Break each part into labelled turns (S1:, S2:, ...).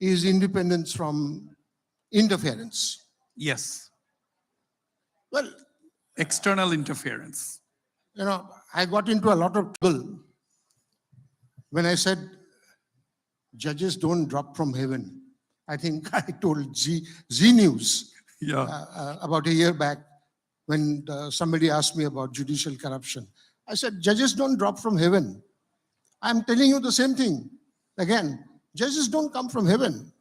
S1: is independence from interference.
S2: Yes.
S1: Well,
S2: External interference.
S1: you know, I got into a lot of trouble when I said judges don't drop from heaven. I think I told Z News about a year back when somebody asked me about judicial corruption. I said, judges don't drop from heaven. I'm telling you the same thing. Again, judges don't come from heaven.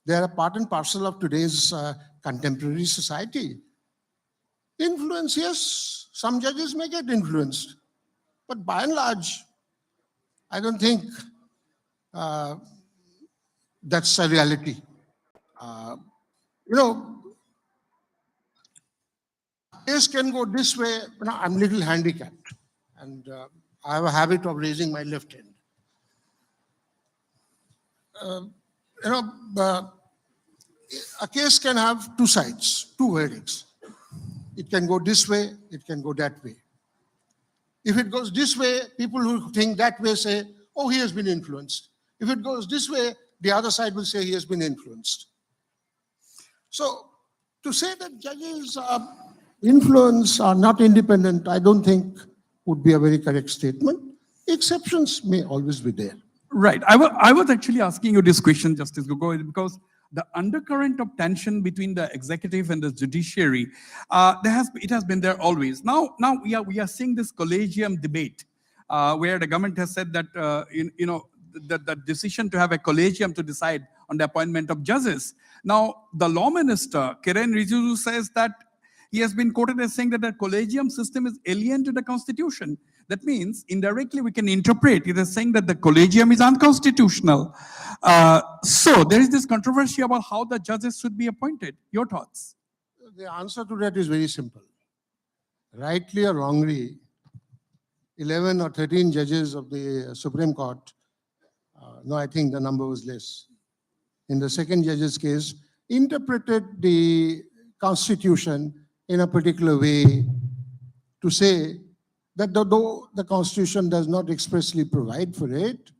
S1: They are a part and parcel of today's contemporary society. Influence, yes, some judges may get influenced. But by and large, I don't think that's a reality. You know, case can go this way. You know, I'm a little handicapped, and I have a habit of raising my left hand. You know, a case can have two sides, two verdicts. It can go this way, it can go that way. If it goes this way, people who think that way say, oh, he has been influenced. If it goes this way, the other side will say he has been influenced. So to say that judges are influenced or not independent, I don't think would be a very correct statement. Exceptions may always be there.
S2: Right. I was actually asking you this question, Justice Gogoi, because the undercurrent of tension between the executive and the judiciary, it has been there always. Now we are seeing this collegium debate, where the government has said that the decision to have a collegium to decide on the appointment of judges. Now the law minister Kiren Rijiju says that he has been quoted as saying that the collegium system is alien to the constitution. That means indirectly we can interpret it as saying that the collegium is unconstitutional. So there is this controversy about how the judges should be appointed. Your thoughts?
S1: The answer to that is very simple. Rightly or wrongly, 11 or 13 judges of the Supreme Court, no, I think the number was less, in the second judge's case, interpreted the Constitution in a particular way to say that though the Constitution does not expressly provide for it,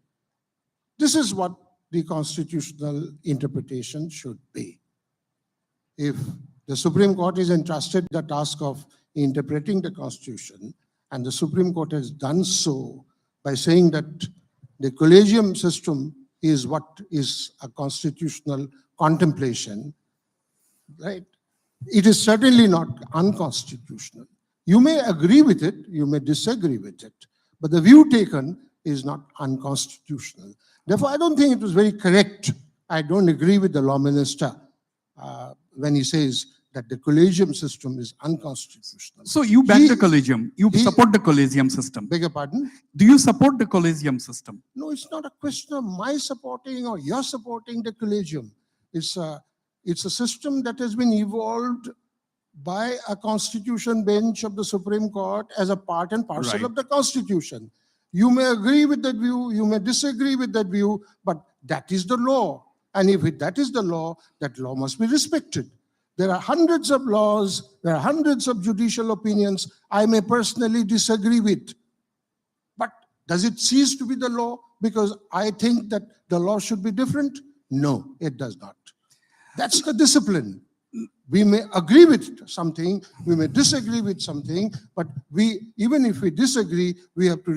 S1: this is what the constitutional interpretation should be. If the Supreme Court is entrusted the task of interpreting the Constitution, and the Supreme Court has done so by saying that the collegium system is what is a constitutional contemplation, right? It is certainly not unconstitutional. You may agree with it, you may disagree with it, but the view taken is not unconstitutional. Therefore, I don't think it was very correct. I don't agree with the law minister when he says that the collegium system is unconstitutional.
S2: So you back the collegium. You support the collegium system.
S1: Beg your pardon?
S2: Do you support the collegium system?
S1: No, it's not a question of my supporting or your supporting the collegium. It's a system that has been evolved by a constitution bench of the Supreme Court as a part and parcel of the Constitution. You may agree with that view, you may disagree with that view, but that is the law. And if that is the law, that law must be respected. There are hundreds of laws, there are hundreds of judicial opinions I may personally disagree with. But does it cease to be the law because I think that the law should be different? No, it does not. That's the discipline. We may agree with something, we may disagree with something, but even if we disagree, we have to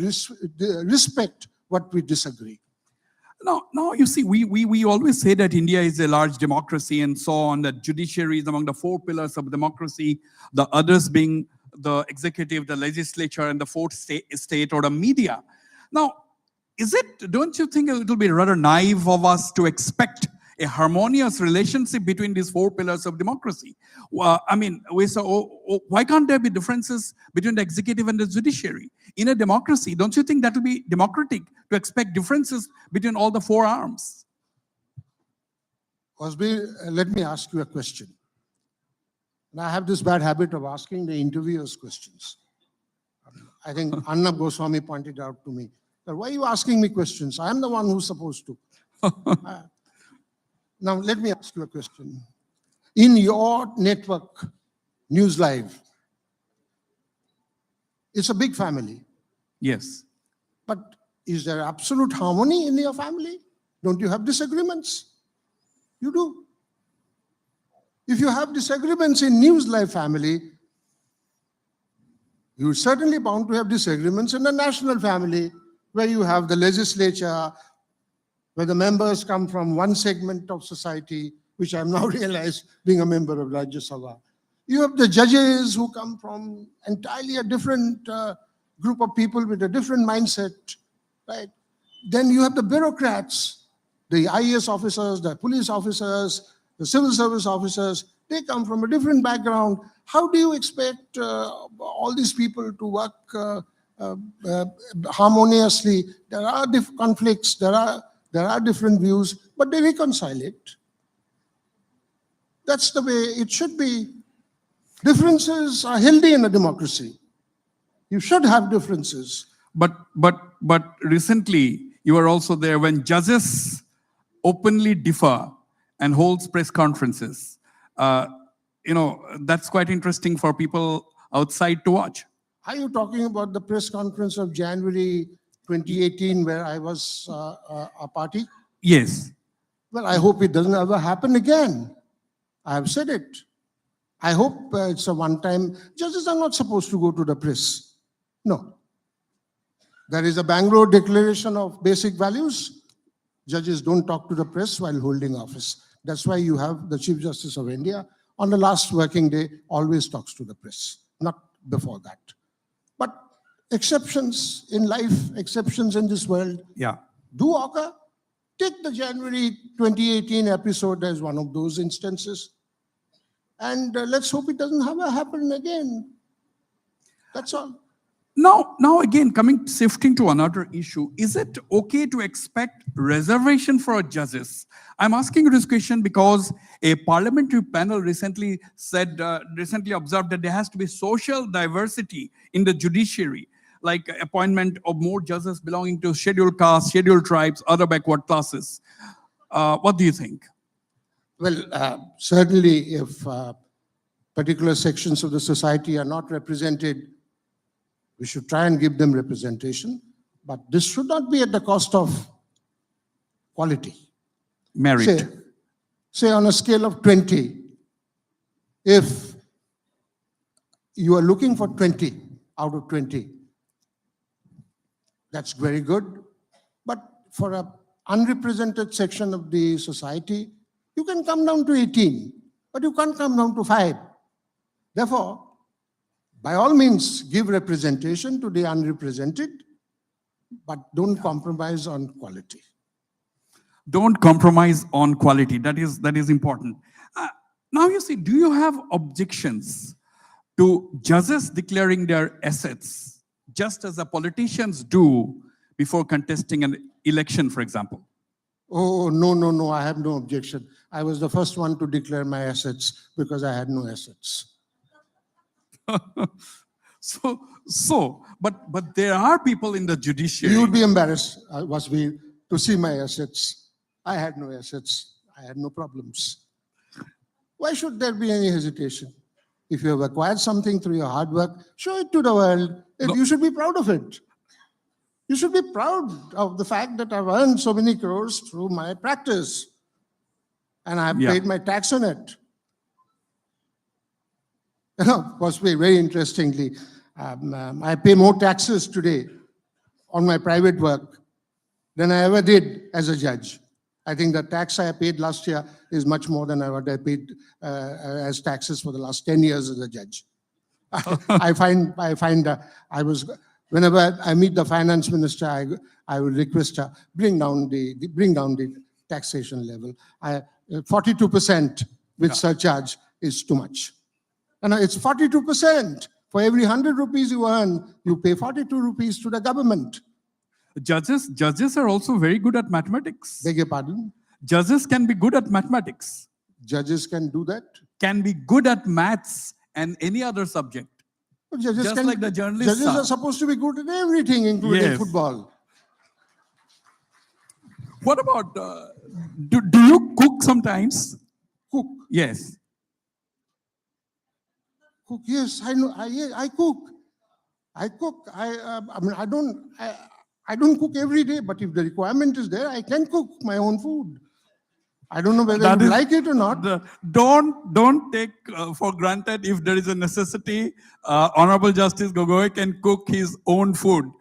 S1: respect what we disagree.
S2: Now, you see, we always say that India is a large democracy and so on, that judiciary is among the four pillars of democracy, the others being the executive, the legislature, and the fourth state or the media. Now, don't you think it will be rather naive of us to expect a harmonious relationship between these four pillars of democracy? I mean, why can't there be differences between the executive and the judiciary? In a democracy, don't you think that will be democratic to expect differences between all the four arms?
S1: Wasbir, let me ask you a question. And I have this bad habit of asking the interviewers questions. I think Hon'ble Goswami pointed out to me, why are you asking me questions? I am the one who's supposed to. Now, let me ask you a question. In your network, News Live, it's a big family.
S2: Yes.
S1: But is there absolute harmony in your family? Don't you have disagreements? You do. If you have disagreements in News Life family, you're certainly bound to have disagreements in the national family, where you have the legislature, where the members come from one segment of society, which I've now realized being a member of Rajya Sabha. You have the judges who come from entirely a different group of people with a different mindset, right? Then you have the bureaucrats, the IAS officers, the police officers, the civil service officers. They come from a different background. How do you expect all these people to work harmoniously? There are conflicts, there are different views, but they reconcile it. That's the way it should be. Differences are healthy in a democracy. You should have differences.
S2: But recently, you were also there when judges openly differ and holds press conferences. That's quite interesting for people outside to watch.
S1: Are you talking about the press conference of January 2018 where I was a party?
S2: Yes.
S1: Well, I hope it doesn't ever happen again. I have said it. I hope it's a one-time. Judges are not supposed to go to the press. No. There is a Bangalore Declaration of Basic Values. Judges don't talk to the press while holding office. That's why you have the Chief Justice of India on the last working day always talks to the press, not before that. But exceptions in life, exceptions in this world do occur. Take the January 2018 episode as one of those instances. And let's hope it doesn't happen again. That's all.
S2: Now again, shifting to another issue, is it okay to expect reservation for judges? I'm asking you this question because a parliamentary panel recently observed that there has to be social diversity in the judiciary, like appointment of more judges belonging to scheduled castes, scheduled tribes, other backward classes. What do you think?
S1: Well, certainly if particular sections of the society are not represented, we should try and give them representation, but this should not be at the cost of quality.
S2: Merit.
S1: Say on a scale of 20, if you are looking for 20 out of 20, that's very good. But for an unrepresented section of the society, you can come down to 18, but you can't come down to 5. Therefore, by all means, give representation to the unrepresented, but don't compromise on quality.
S2: Don't compromise on quality. That is important. Now you see, do you have objections to judges declaring their assets, just as the politicians do before contesting an election, for example?
S1: Oh, no, I have no objection. I was the first one to declare my assets because I had no assets.
S2: But there are people in the judiciary.
S1: You would be embarrassed, Wasbir, to see my assets. I had no assets. I had no problems. Why should there be any hesitation? If you have acquired something through your hard work, show it to the world. You should be proud of it. You should be proud of the fact that I've earned so many crores through my practice. And I've paid my tax on it. Possibly, very interestingly, I pay more taxes today on my private work than I ever did as a judge. I think the tax I paid last year is much more than what I paid as taxes for the last 10 years as a judge. Whenever I meet the finance minister, I will request her bring down the taxation level. 42% with surcharge is too much. And it's 42%. For every 100 rupees you earn, you pay 42 rupees to the government.
S2: Judges are also very good at mathematics.
S1: Beg your pardon?
S2: Judges can be good at mathematics.
S1: Judges can do that?
S2: Can be good at maths and any other subject.
S1: Judges
S2: like the journalists
S1: are supposed to be good at everything, including football.
S2: What about, do you cook sometimes?
S1: Cook?
S2: Yes.
S1: Cook, yes, I know. I cook. I cook. I don't cook every day, but if the requirement is there, I can cook my own food. I don't know whether
S2: That
S1: you
S2: is-
S1: like it or not.
S2: Don't take for granted if there is a necessity. Honorable Justice Gogoi can cook his own food.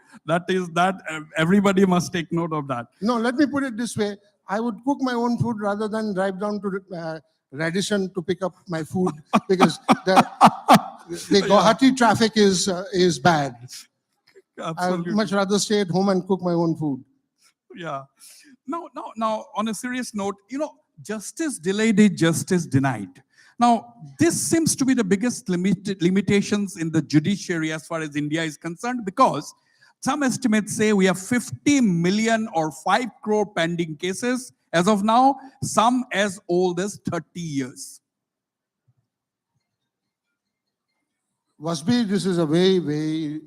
S2: Everybody must take note of that.
S1: No, let me put it this way. I would cook my own food rather than drive down to Radisson to pick up my food because the Guwahati traffic is bad. I would
S2: Absolutely.
S1: much rather stay at home and cook my own food.
S2: Yeah. Now, on a serious note, justice delayed is justice denied. Now, this seems to be the biggest limitations in the judiciary as far as India is concerned, because some estimates say we have 50 million or 5 crore pending cases as of now, some as old as 30 years.
S1: Wasbir, this is a very, very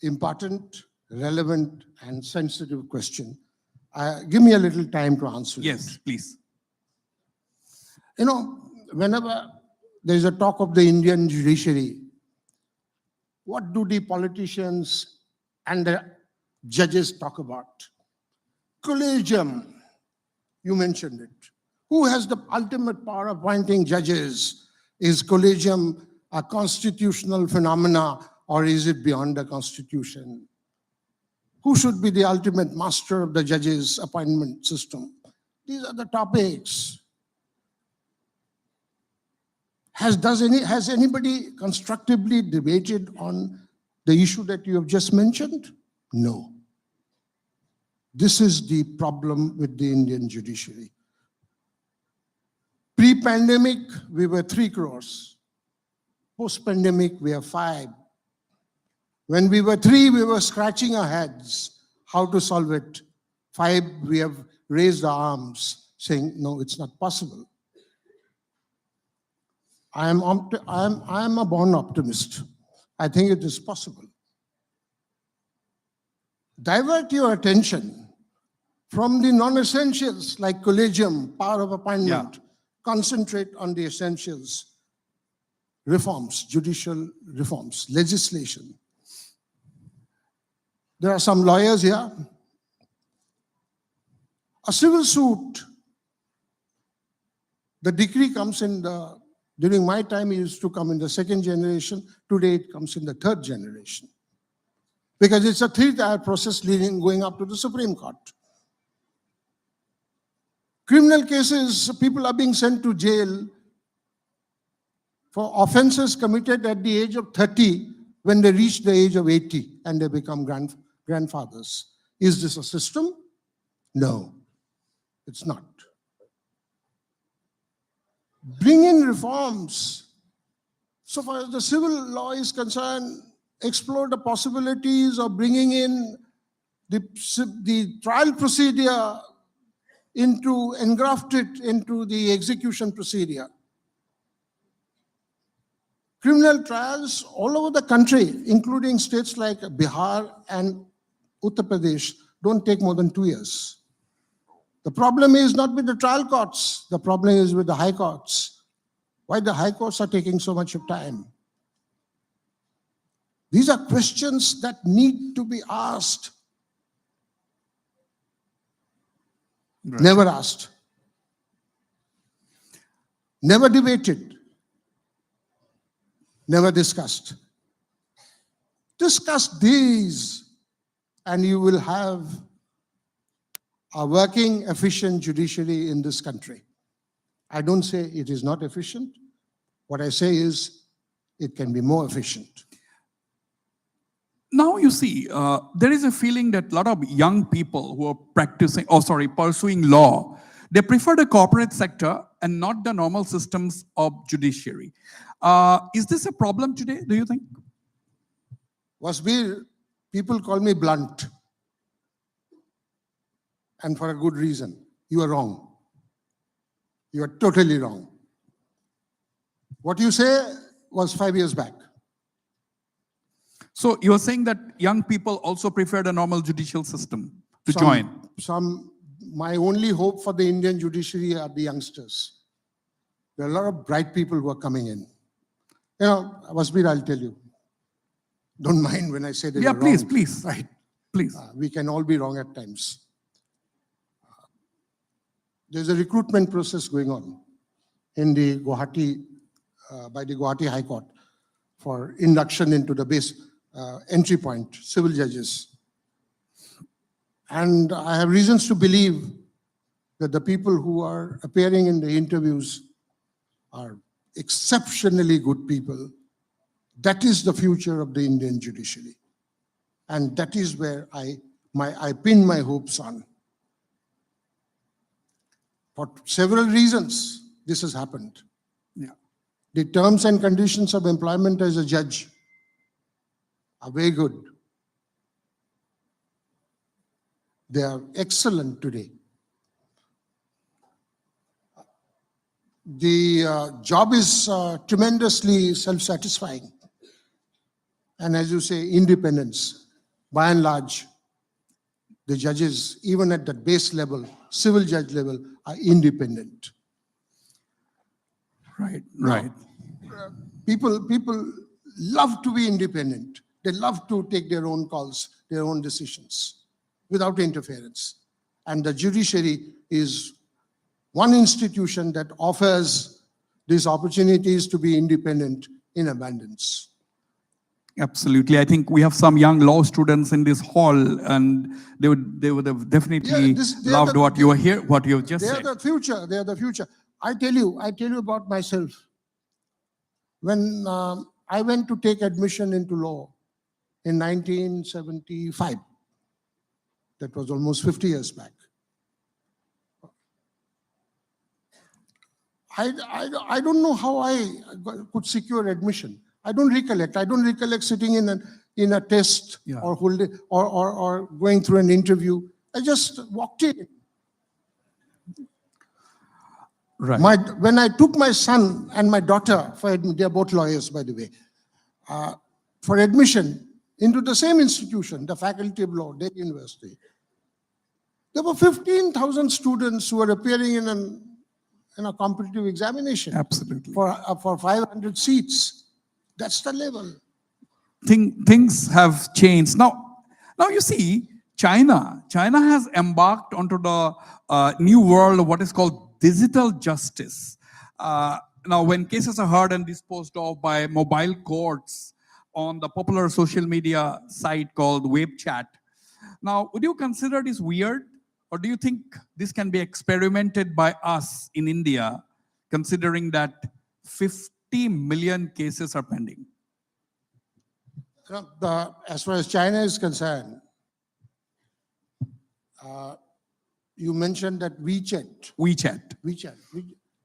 S1: important, relevant, and sensitive question. Give me a little time to answer it.
S2: Yes, please.
S1: Whenever there is a talk of the Indian judiciary, what do the politicians and the judges talk about? Collegium, you mentioned it. Who has the ultimate power of appointing judges? Is collegium a constitutional phenomena, or is it beyond the constitution? Who should be the ultimate master of the judges' appointment system? These are the topics. Has anybody constructively debated on the issue that you have just mentioned? No. This is the problem with the Indian judiciary. Pre-pandemic, we were 3 crores. Post-pandemic, we are 5. When we were 3, we were scratching our heads how to solve it. 5, we have raised our arms saying, no, it's not possible. I am a born optimist. I think it is possible. Divert your attention from the non-essentials like collegium, power of appointment. Concentrate on the essentials. Reforms, judicial reforms, legislation. There are some lawyers here. A civil suit, the decree comes during my time it used to come in the 2nd generation. Today it comes in the 3rd generation. Because it's a 3-tier process going up to the Supreme Court. Criminal cases, people are being sent to jail for offenses committed at the age of 30 when they reach the age of 80 and they become grandfathers. Is this a system? No, it's not. Bring in reforms. So far as the civil law is concerned, explore the possibilities of bringing in the trial procedure engrafted into the execution procedure. Criminal trials all over the country, including states like Bihar and Uttar Pradesh, don't take more than 2 years. The problem is not with the trial courts. The problem is with the high courts. Why the high courts are taking so much of time? These are questions that need to be asked.
S2: Right.
S1: Never asked. Never debated. Never discussed. Discuss these and you will have a working, efficient judiciary in this country. I don't say it is not efficient. What I say is it can be more efficient.
S2: Now you see, there is a feeling that a lot of young people who are pursuing law, they prefer the corporate sector and not the normal systems of judiciary. Is this a problem today, do you think?
S1: Wasbir, people call me blunt. And for a good reason. You are wrong. You are totally wrong. What you say was 5 years back.
S2: So you are saying that young people also prefer the normal judicial system to join?
S1: My only hope for the Indian judiciary are the youngsters. There are a lot of bright people who are coming in. Wasbir, I'll tell you. Don't mind when I say that you're wrong.
S2: Please. Right. Please.
S1: We can all be wrong at times. there's a recruitment process going on in the Guwahati, by the Guwahati High Court for induction into the base entry point, civil judges. And I have reasons to believe that the people who are appearing in the interviews are exceptionally good people. That is the future of the Indian judiciary. And that is where I pin my hopes on. For several reasons, this has happened.
S2: Yeah.
S1: The terms and conditions of employment as a judge are very good. They are excellent today. The job is tremendously self-satisfying. And as you say, independence. By and large, the judges, even at the base level, civil judge level, are independent.
S2: Right, right.
S1: People love to be independent. They love to take their own calls, their own decisions, without interference. And the judiciary is one institution that offers these opportunities to be independent in abundance.
S2: Absolutely. I think we have some young law students in this hall, and they would have definitely loved what you have just said.
S1: They are the future. They are the future. I tell you about myself. When I went to take admission into law in 1975, that was almost 50 years back. I don't know how I could secure admission. I don't recollect. I don't recollect sitting in a test or holding or going through an interview. I just walked in.
S2: Right.
S1: When I took my son and my daughter, they are both lawyers, by the way, for admission into the same institution, the Faculty of Law, Delhi University, there were 15,000 students who were appearing in a competitive examination.
S2: Absolutely.
S1: For 500 seats. That's the level.
S2: Things have changed. Now you see, China has embarked onto the new world of what is called digital justice. Now, when cases are heard and disposed of by mobile courts on the popular social media site called WeChat. Now, would you consider this weird? Or do you think this can be experimented by us in India, considering that 50 million cases are pending?
S1: As far as China is concerned, you mentioned that WeChat.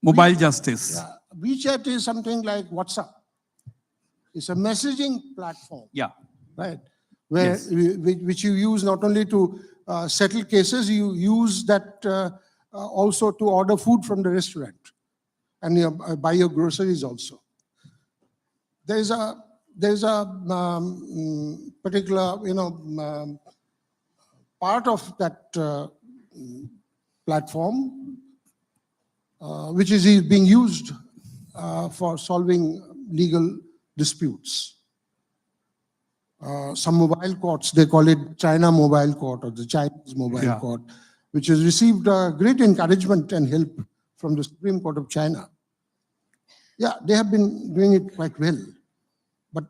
S2: Mobile justice.
S1: Yeah, WeChat is something like WhatsApp. It's a messaging platform.
S2: Yeah.
S1: Right. Where which you use not only to settle cases, you use that also to order food from the restaurant and buy your groceries also. There's a particular part of that platform which is being used for solving legal disputes. Some mobile courts, they call it China Mobile Court or the Chinese Mobile Court, which has received great encouragement and help from the Supreme Court of China. Yeah, they have been doing it quite well. But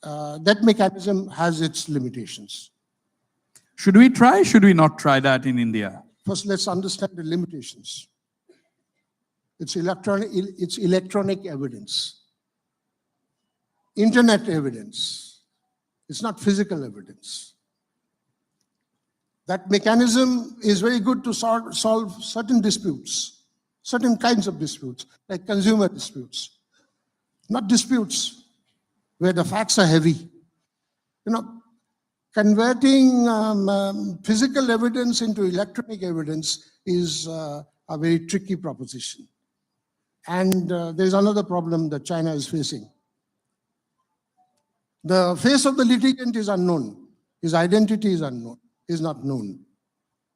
S1: that mechanism has its limitations.
S2: Should we try? Should we not try that in India?
S1: First, let's understand the limitations. It's electronic evidence, internet evidence. It's not physical evidence. That mechanism is very good to solve certain disputes, certain kinds of disputes, like consumer disputes, not disputes where the facts are heavy. Converting physical evidence into electronic evidence is a very tricky proposition. And there's another problem that China is facing. The face of the litigant is unknown. His identity is unknown, is not known.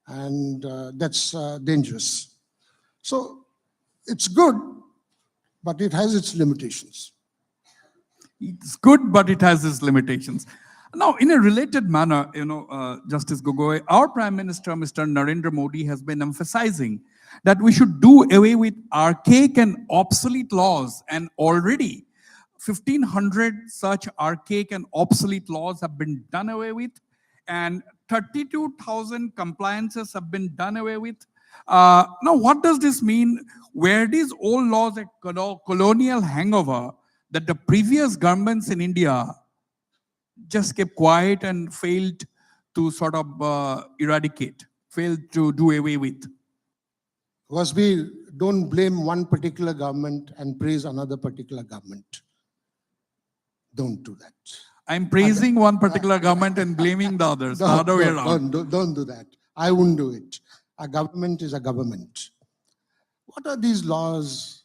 S1: And that's dangerous. So it's good, but it has its limitations.
S2: It's good, but it has its limitations. Now, in a related manner, Justice Gogoi, our Prime Minister, Mr. Narendra Modi, has been emphasizing that we should do away with archaic and obsolete laws, and already 1,500 such archaic and obsolete laws have been done away with, and 32,000 compliances have been done away with. Now, what does this mean? Were these old laws a colonial hangover that the previous governments in India just kept quiet and failed to sort of eradicate, failed to do away with?
S1: Wasbir, don't blame one particular government and praise another particular government. Don't do that.
S2: I'm praising one particular government and blaming the others, the other way around.
S1: Don't do that. I wouldn't do it. A government is a government. What are these laws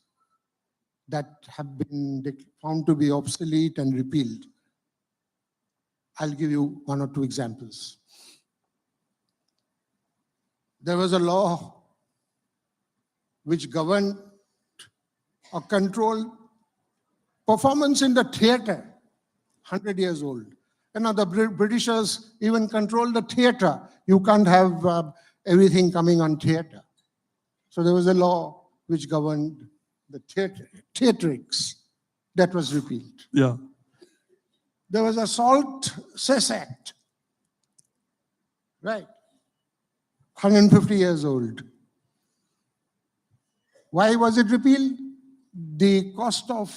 S1: that have been found to be obsolete and repealed? I'll give you one or two examples. There was a law which governed or controlled performance in the theater, 100 years old. You know, the Britishers even controlled the theater. You can't have everything coming on theater. So there was a law which governed the theatrics that was repealed.
S2: Yeah.
S1: There was a Salt Cess Act, right? 150 years old. Why was it repealed? The cost of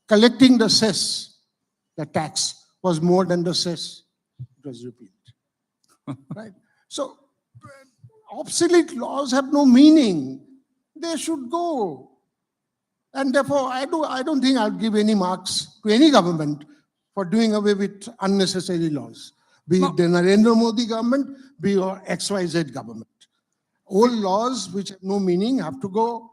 S1: collecting the cess, the tax, was more than the cess. It was repealed, right? So obsolete laws have no meaning. They should go. And therefore, I don't think I'll give any marks to any government for doing away with unnecessary laws, be it the Narendra Modi government, be your XYZ government. Old laws which have no meaning have to go.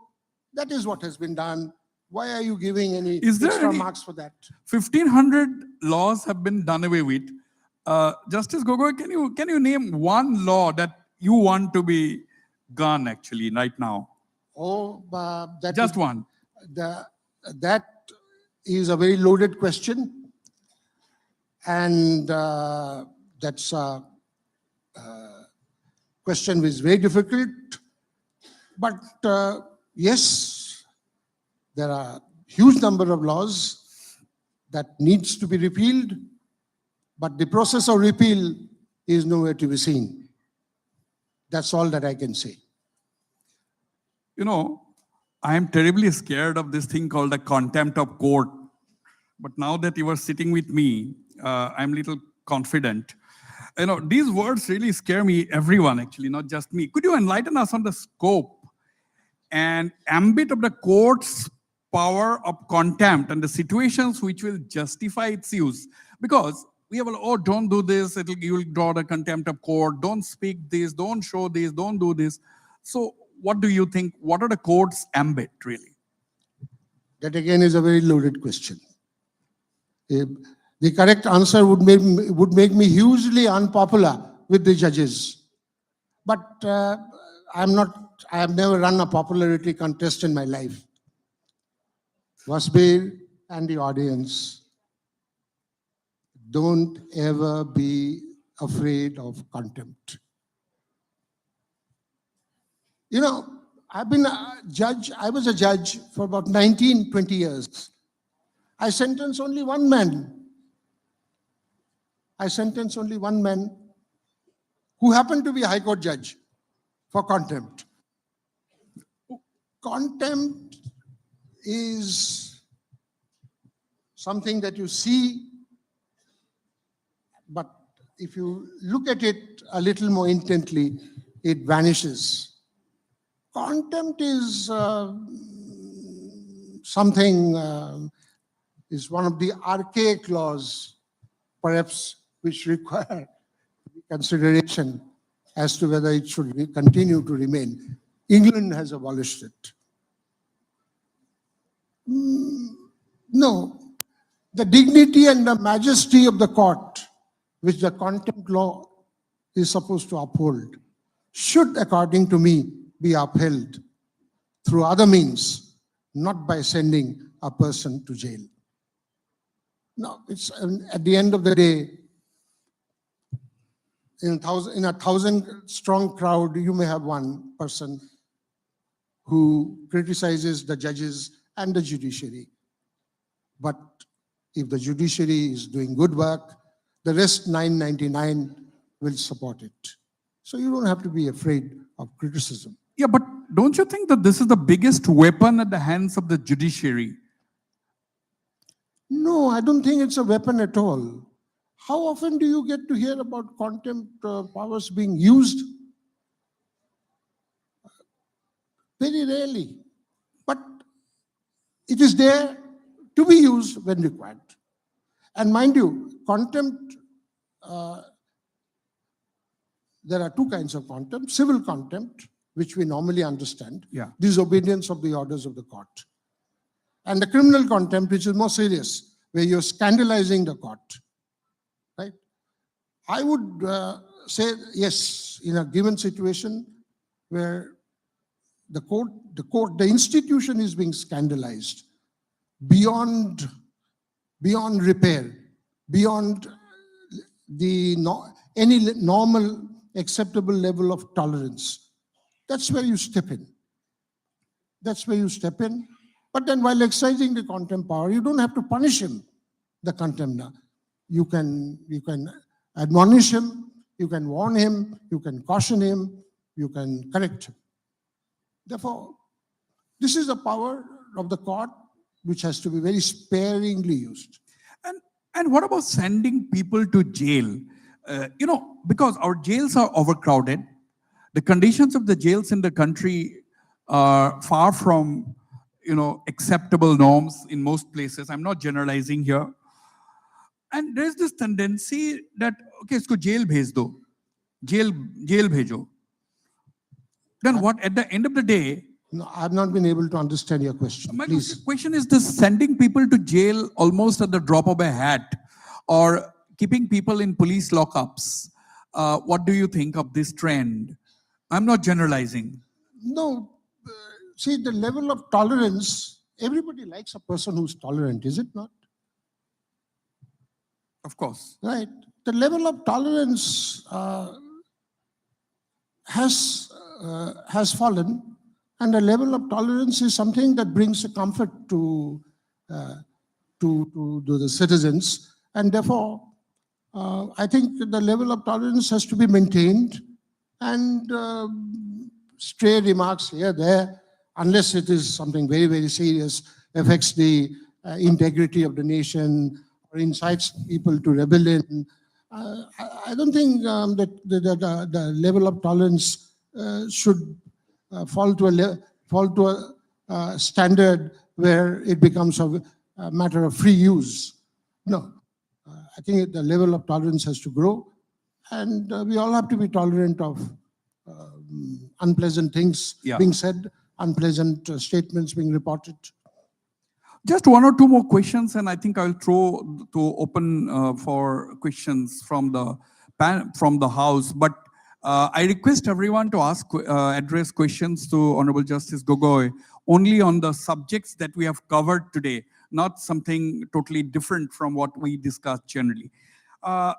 S1: That is what has been done. Why are you giving any extra marks for that? 1,500
S2: laws have been done away with. Justice Gogoi, can you name one law that you want to be gone actually right now?
S1: Oh,
S2: just one.
S1: That is a very loaded question. And that's a question which is very difficult. But yes, there are huge number of laws that needs to be repealed, but the process of repeal is nowhere to be seen. That's all that I can say.
S2: You know, I am terribly scared of this thing called the contempt of court. But now that you are sitting with me, I'm a little confident. You know, these words really scare me, everyone actually, not just me. Could you enlighten us on the scope and ambit of the court's power of contempt and the situations which will justify its use? Because we have, oh, don't do this, you will draw the contempt of court, don't speak this, don't show this, don't do this. So what do you think? What are the court's ambit, really?
S1: That again is a very loaded question. The correct answer would make me hugely unpopular with the judges. But I have never run a popularity contest in my life. Wasbir and the audience, don't ever be afraid of contempt. You know, I've been a judge, I was a judge for about 19, 20 years. I sentenced only one man. I sentenced only one man who happened to be a High Court judge for contempt. Contempt is something that you see, but if you look at it a little more intently, it vanishes. Contempt is is one of the archaic laws, perhaps, which require consideration as to whether it should continue to remain. England has abolished it. No, the dignity and the majesty of the court, which the contempt law is supposed to uphold, should, according to me, be upheld through other means, not by sending a person to jail. No, it's at the end of the day, in a 1,000-strong crowd, you may have one person who criticizes the judges and the judiciary. But if the judiciary is doing good work, the rest 999 will support it. So you don't have to be afraid of criticism.
S2: Yeah, but don't you think that this is the biggest weapon at the hands of the judiciary?
S1: No, I don't think it's a weapon at all. How often do you get to hear about contempt powers being used? Very rarely. But it is there to be used when required. And mind you, contempt, there are two kinds of contempt. Civil contempt, which we normally understand.
S2: Yeah.
S1: Disobedience of the orders of the court. And the criminal contempt, which is more serious, where you're scandalizing the court. Right? I would say, yes, in a given situation where the institution is being scandalized beyond repair, beyond any normal acceptable level of tolerance. That's where you step in. That's where you step in. But then while exercising the contempt power, you don't have to punish him, the contemptor. You can admonish him, you can warn him, you can caution him, you can correct him. Therefore, this is a power of the court which has to be very sparingly used.
S2: And what about sending people to jail? Because our jails are overcrowded. The conditions of the jails in the country are far from, acceptable norms in most places. I'm not generalizing here. And there's this tendency that, okay, isko jail bhej do. Jail bhejo. Then what, at the end of the day,
S1: No, I've not been able to understand your question.
S2: my
S1: Please.
S2: question is this: sending people to jail almost at the drop of a hat, or keeping people in police lockups. What do you think of this trend? I'm not generalizing.
S1: No, see, the level of tolerance, everybody likes a person who's tolerant, is it not?
S2: Of course.
S1: Right. The level of tolerance has fallen, and the level of tolerance is something that brings a comfort to the citizens, and therefore, I think the level of tolerance has to be maintained, and stray remarks here, there, unless it is something very, very serious, affects the integrity of the nation, or incites people to rebellion. I don't think that the level of tolerance should fall to a standard where it becomes a matter of free use. No, I think the level of tolerance has to grow, and we all have to be tolerant of unpleasant things being said, unpleasant statements being reported.
S2: Just one or two more questions, and I think I'll throw to open for questions from the house. But I request everyone to address questions to Honorable Justice Gogoi only on the subjects that we have covered today, not something totally different from what we discussed generally. Now,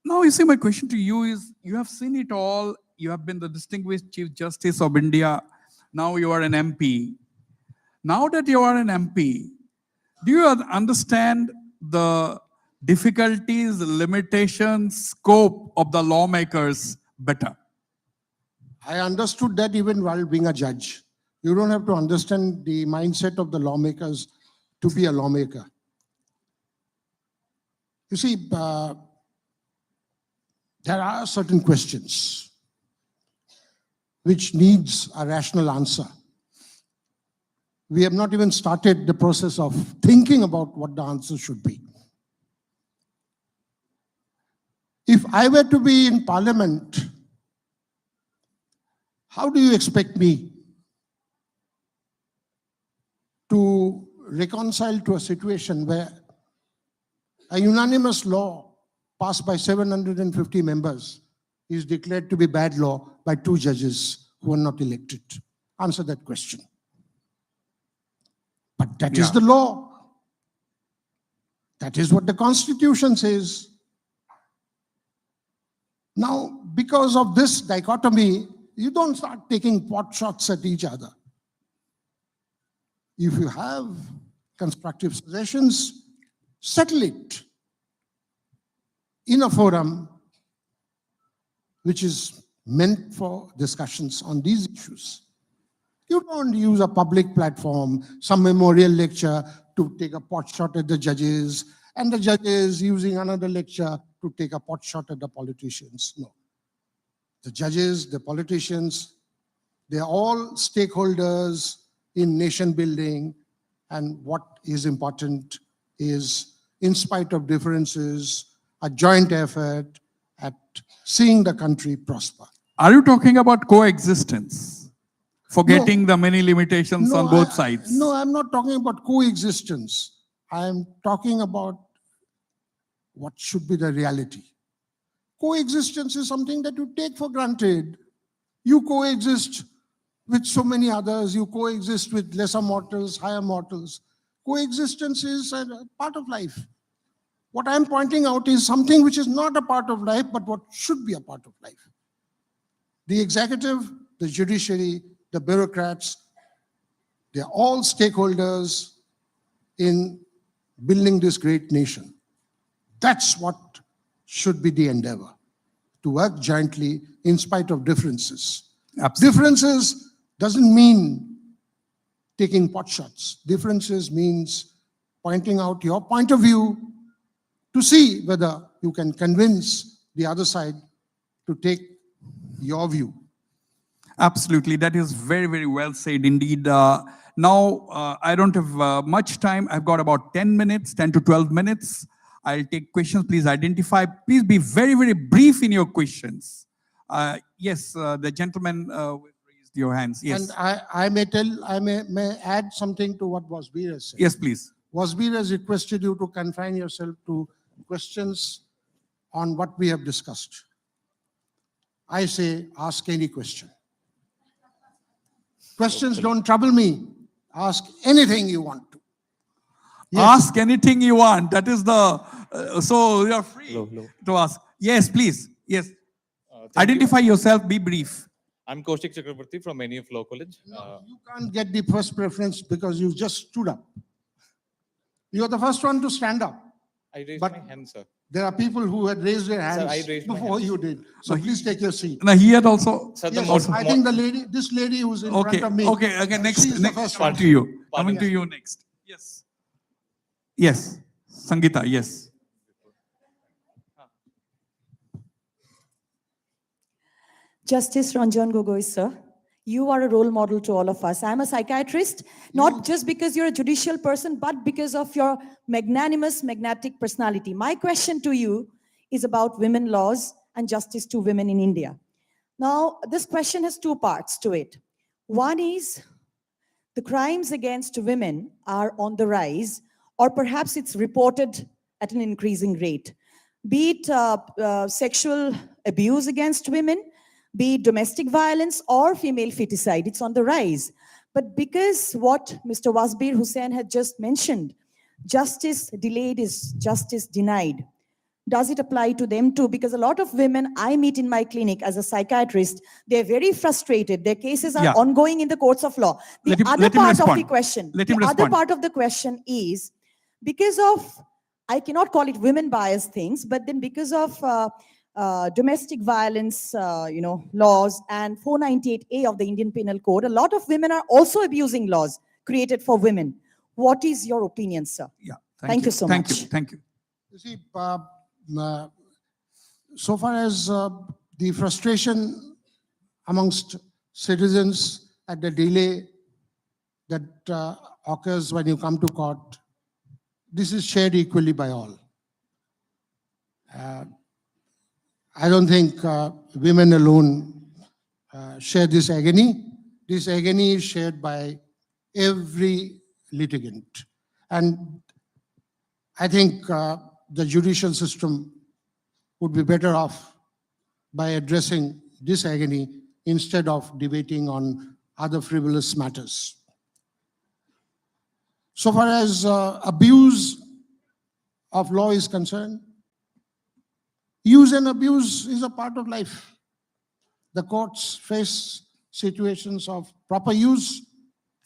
S2: you see, my question to you is: you have seen it all. You have been the distinguished Chief Justice of India. Now you are an MP. Now that you are an MP, do you understand the difficulties, limitations, scope of the lawmakers better?
S1: I understood that even while being a judge. You don't have to understand the mindset of the lawmakers to be a lawmaker. You see, there are certain questions which needs a rational answer. We have not even started the process of thinking about what the answer should be. If I were to be in Parliament, how do you expect me to reconcile to a situation where a unanimous law passed by 750 members is declared to be bad law by 2 judges who are not elected? Answer that question. But that is the law. That is what the Constitution says. Now, because of this dichotomy, you don't start taking pot shots at each other. If you have constructive suggestions, settle it in a forum which is meant for discussions on these issues. You don't use a public platform, some memorial lecture to take a pot shot at the judges, and the judges using another lecture to take a pot shot at the politicians. No. The judges, the politicians, they're all stakeholders in nation building, and what is important is, in spite of differences, a joint effort at seeing the country prosper.
S2: Are you talking about coexistence? Forgetting the many limitations on both sides?
S1: No, I'm not talking about coexistence. I'm talking about what should be the reality. Coexistence is something that you take for granted. You coexist with so many others. You coexist with lesser mortals, higher mortals. Coexistence is a part of life. What I'm pointing out is something which is not a part of life, but what should be a part of life. The executive, the judiciary, the bureaucrats, they're all stakeholders in building this great nation. That's what should be the endeavor, to work jointly in spite of differences.
S2: Absolutely.
S1: Differences doesn't mean taking pot shots. Differences means pointing out your point of view to see whether you can convince the other side to take your view.
S2: Absolutely, that is very, very well said indeed. Now, I don't have much time. I've got about 10 minutes, 10 to 12 minutes. I'll take questions. Please identify. Please be very, very brief in your questions. Yes, the gentleman raised your hands. Yes.
S1: And I may add something to what Wasbir has said.
S2: Yes, please.
S1: Wasbir has requested you to confine yourself to questions on what we have discussed. I say, ask any question. Questions don't trouble me. Ask anything you want to. Yes.
S2: Ask anything you want. That is the, so you're free to ask. Yes, please. Yes. Identify yourself, be brief.
S3: I'm Kaushik Chakraborty from NEF Law College.
S1: No, you can't get the first preference because you just stood up. You're the first one to stand up.
S3: I raised
S1: But
S3: my hand, sir.
S1: there are people who had raised their hands
S3: I raised my
S1: before
S3: hand.
S1: you did. So please take your seat.
S2: Now, he had also.
S3: Sir, the
S1: Yes,
S3: mod-
S1: I think the lady, this lady who's in
S2: Okay,
S1: front of me.
S2: okay, next,
S1: she's the first
S2: coming
S1: one.
S2: to you.
S3: Pardon.
S2: Coming to you next. Yes. Yes. Sangeeta, yes.
S4: Justice Ranjan Gogoi, sir, you are a role model to all of us. I'm a psychiatrist, not just because you're a judicial person, but because of your magnanimous, magnetic personality. My question to you is about women laws and justice to women in India. Now, this question has two parts to it. One is the crimes against women are on the rise, or perhaps it's reported at an increasing rate. Be it sexual abuse against women, be it domestic violence or female feticide, it's on the rise. But because what Mr. Wasbir Hussain had just mentioned, justice delayed is justice denied. Does it apply to them too? Because a lot of women I meet in my clinic as a psychiatrist, they're very frustrated. Their cases are ongoing in the courts of law. The other part of the question, other part of the question is, because of, I cannot call it women bias things, but then because of domestic violence, laws and 498A of the Indian Penal Code, a lot of women are also abusing laws created for women. What is your opinion, sir?
S2: Yeah.
S4: Thank you so much.
S2: Thank you.
S1: You see, so far as the frustration amongst citizens at the delay that occurs when you come to court, this is shared equally by all. I don't think women alone share this agony. This agony is shared by every litigant. And I think the judicial system would be better off by addressing this agony instead of debating on other frivolous matters. So far as abuse of law is concerned, use and abuse is a part of life. The courts face situations of proper use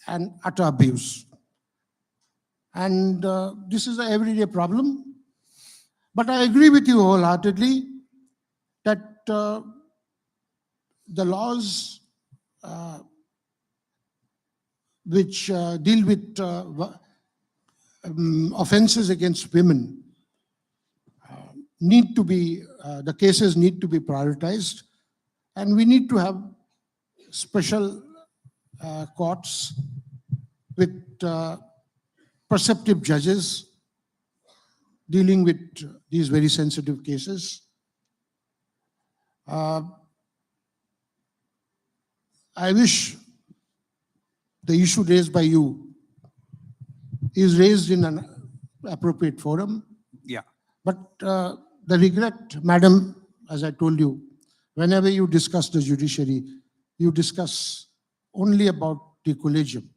S1: and utter abuse. And this is an everyday problem. But I agree with you wholeheartedly that the laws which deal with offenses against women need to be, the cases need to be prioritized, and we need to have special courts with perceptive judges dealing with these very sensitive cases. I wish the issue raised by you is raised in an appropriate forum.
S2: Yeah.
S1: But the regret, madam, as I told you, whenever you discuss the judiciary, you discuss only about the collegium.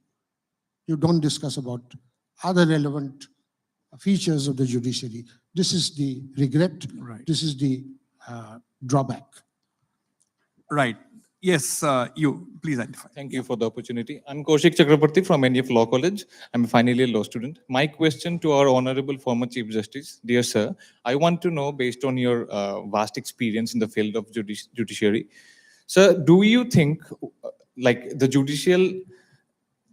S1: You don't discuss about other relevant features of the judiciary. This is the regret.
S2: Right.
S1: This is the drawback.
S2: Right. Yes, you, please identify.
S3: Thank you for the opportunity. I'm 𝗡𝗢𝗥𝗧𝗏𝗧𝗏 from NEF Law College. I'm a final year law student. My question to our Honorable former Chief Justice, dear sir, I want to know, based on your vast experience in the field of judiciary, sir, do you think like the judicial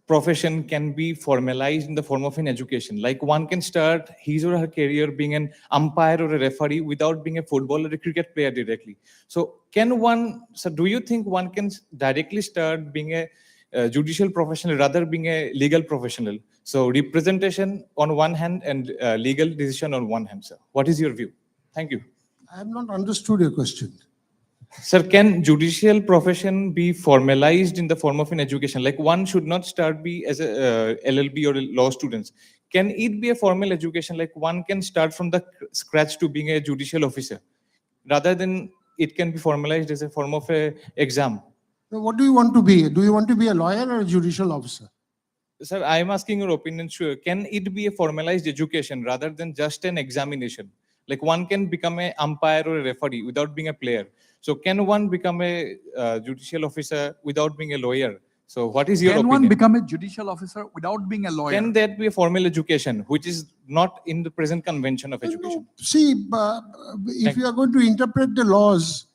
S3: profession can be formalized in the form of an education? Like one can start his or her career being an umpire or a referee without being a football or a cricket player directly. So can one, so do you think one can directly start being a judicial professional rather being a legal professional? So representation on one hand and legal decision on one hand, sir. What is your view? Thank you.
S1: I have not understood your question.
S3: Sir, can judicial profession be formalized in the form of an education? Like one should not start be as a LLB or a law students. Can it be a formal education? Like one can start from the scratch to being a judicial officer, rather than it can be formalized as a form of a exam.
S1: So what do you want to be? Do you want to be a lawyer or a judicial officer?
S3: Sir, I am asking your opinion. Sure. Can it be a formalized education rather than just an examination? Like one can become an umpire or a referee without being a player. So can one become a judicial officer without being a lawyer? So what is your
S2: Can
S3: opinion?
S2: one become a judicial officer without being a lawyer?
S3: Can that be a formal education, which is not in the present convention of education?
S1: No. See, if you are going to interpret the laws,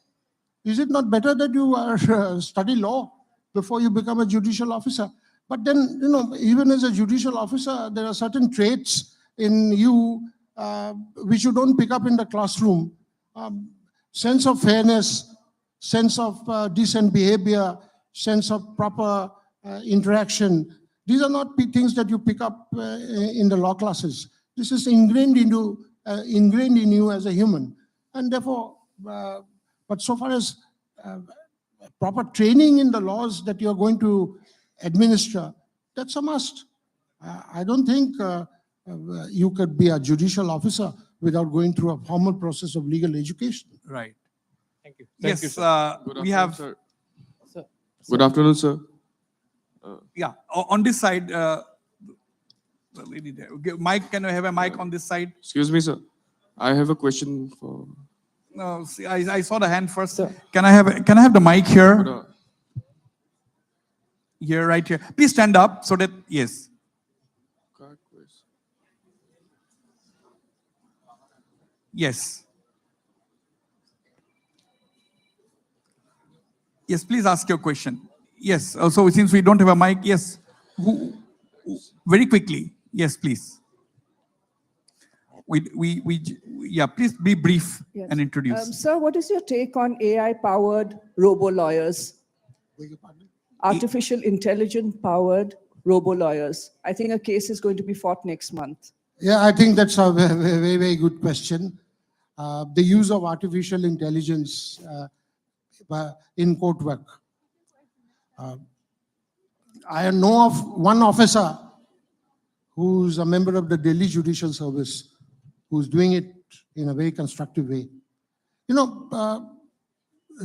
S1: is it not better that you are study law before you become a judicial officer? But then, you know, even as a judicial officer, there are certain traits in you which you don't pick up in the classroom. Sense of fairness, sense of decent behavior, sense of proper interaction. These are not things that you pick up in the law classes. This is ingrained in you as a human. And therefore, but so far as proper training in the laws that you're going to administer, that's a must. I don't think you could be a judicial officer without going through a formal process of legal education.
S2: Right.
S3: Thank you.
S2: Yes,
S3: Thank you, sir.
S2: we have,
S5: Sir. Good afternoon, sir.
S2: yeah, on this side, the lady there. Okay, Mike, can I have a mic on this side?
S5: Excuse me, sir. I have a question for.
S2: No, see, I saw the hand first. Can I have the mic here?
S5: Good,
S2: Here, right here. Please stand up so that, yes. Yes. Yes, please ask your question. Yes, so since we don't have a mic, yes. Very quickly. Yes, please. Yeah, please be brief
S6: Yes.
S2: and introduce.
S6: Sir, what is your take on AI-powered robo-lawyers?
S1: Beg your pardon?
S6: Artificial intelligence-powered robo-lawyers. I think a case is going to be fought next month.
S1: Yeah, I think that's a very, very good question. The use of artificial intelligence in court work. I know of one officer who's a member of the Delhi Judicial Service who's doing it in a very constructive way. You know,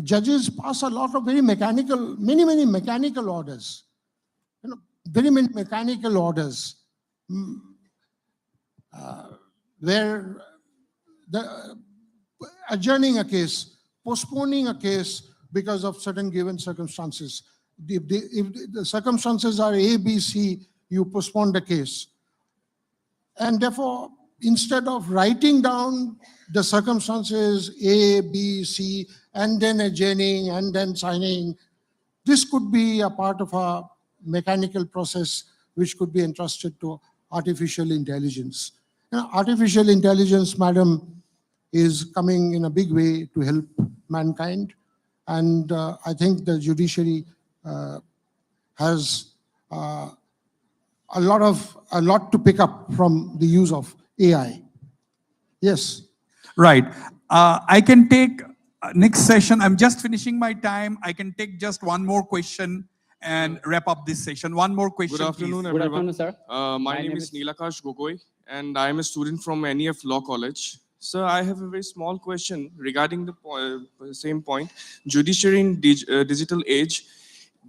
S1: judges pass a lot of very mechanical, many mechanical orders. You know, very many mechanical orders where the adjourning a case, postponing a case because of certain given circumstances. If the circumstances are A, B, C, you postpone the case. And therefore, instead of writing down the circumstances A, B, C, and then adjourning and then signing, this could be a part of a mechanical process which could be entrusted to artificial intelligence. Artificial intelligence, madam, is coming in a big way to help mankind. And I think the judiciary has a lot to pick up from the use of AI. Yes.
S2: Right. I can take next session. I'm just finishing my time. I can take just one more question and wrap up this session. One more question,
S5: Good afternoon,
S2: please.
S5: everyone.
S7: Good afternoon, sir.
S5: My name is 𝗡𝗢𝗥𝗧𝗛𝗠𝗠𝗠𝗧, and I am a student from NEF Law College. Sir, I have a very small question regarding the same point. Judiciary in digital age.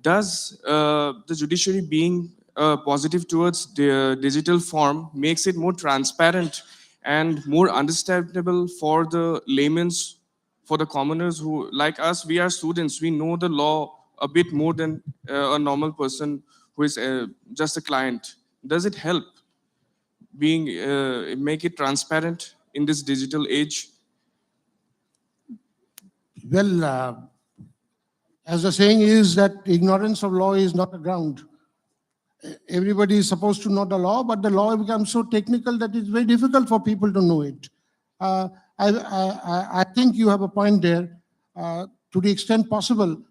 S5: Does the judiciary being positive towards the digital form makes it more transparent and more understandable for the laymen's, for the commoners who, like us, we are students, we know the law a bit more than a normal person who is just a client. Does it help being make it transparent in this digital age?
S1: Well, as the saying is that ignorance of law is not a ground. Everybody is supposed to know the law, but the law becomes so technical that it's very difficult for people to know it. I think you have a point there. To the extent possible,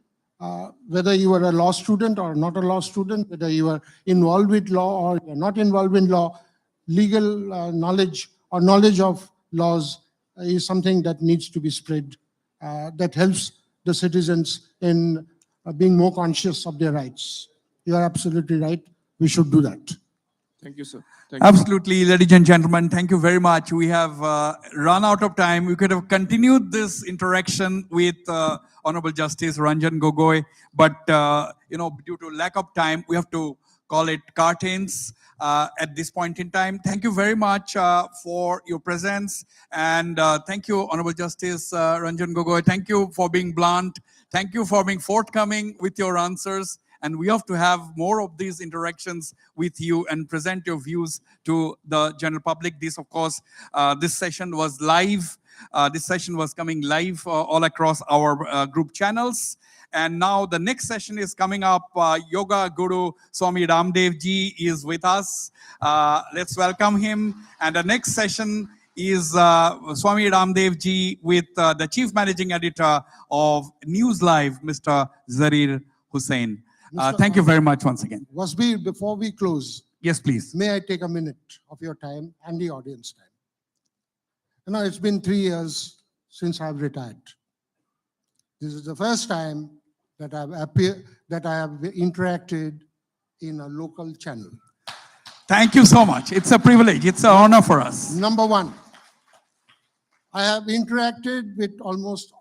S1: whether you are a law student or not a law student, whether you are involved with law or you're not involved in law, legal knowledge or knowledge of laws is something that needs to be spread, that helps the citizens in being more conscious of their rights. You are absolutely right. We should do that.
S5: Thank you, sir. Thank you.
S2: Absolutely, ladies and gentlemen, thank you very much. We have run out of time. We could have continued this interaction with Honorable Justice Ranjan Gogoi, but due to lack of time, we have to call it curtains at this point in time. Thank you very much for your presence, and thank you, Honorable Justice Ranjan Gogoi. Thank you for being blunt. Thank you for being forthcoming with your answers. And we have to have more of these interactions with you and present your views to the general public. This, of course, this session was live. This session was coming live all across our group channels. And now the next session is coming up. Yoga Guru Swami Ramdev Ji is with us. Let's welcome him. And the next session is Swami Ramdev Ji with the Chief Managing Editor of News Live, Mr. Zarir Hussain. Thank you very much once again.
S1: Wasbir, before we close,
S2: Yes, please.
S1: may I take a minute of your time and the audience time? It's been 3 years since I've retired. This is the first time that I have interacted in a local channel.
S2: Thank you so much. It's a privilege. It's an honor for us.
S1: Number one, I have interacted with almost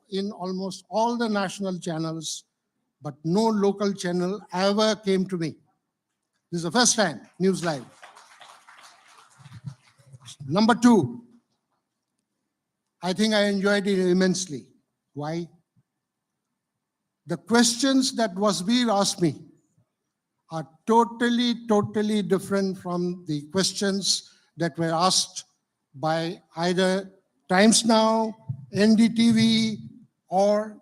S1: all the national channels, but no local channel ever came to me. This is the first time, News Live. Number two, I think I enjoyed it immensely. Why? The questions that Wasbir asked me are totally different from the questions that were asked by either Times Now, NDTV, or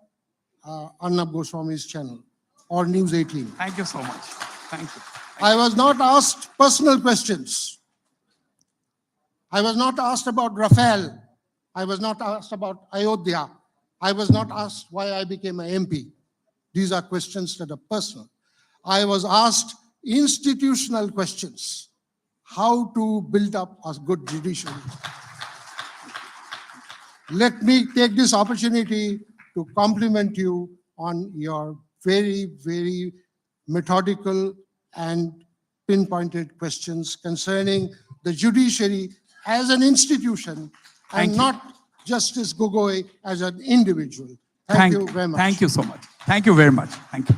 S1: Arnab Goswami's channel, or News 18.
S2: Thank you so much. Thank you.
S1: I was not asked personal questions. I was not asked about Rafale. I was not asked about Ayodhya. I was not asked why I became an MP. These are questions that are personal. I was asked institutional questions. How to build up a good judiciary. Let me take this opportunity to compliment you on your very methodical and pinpointed questions concerning the judiciary as an institution and not Justice Gogoi as an individual. Thank you very much.
S2: Thank you so much. Thank you very much. Thank you.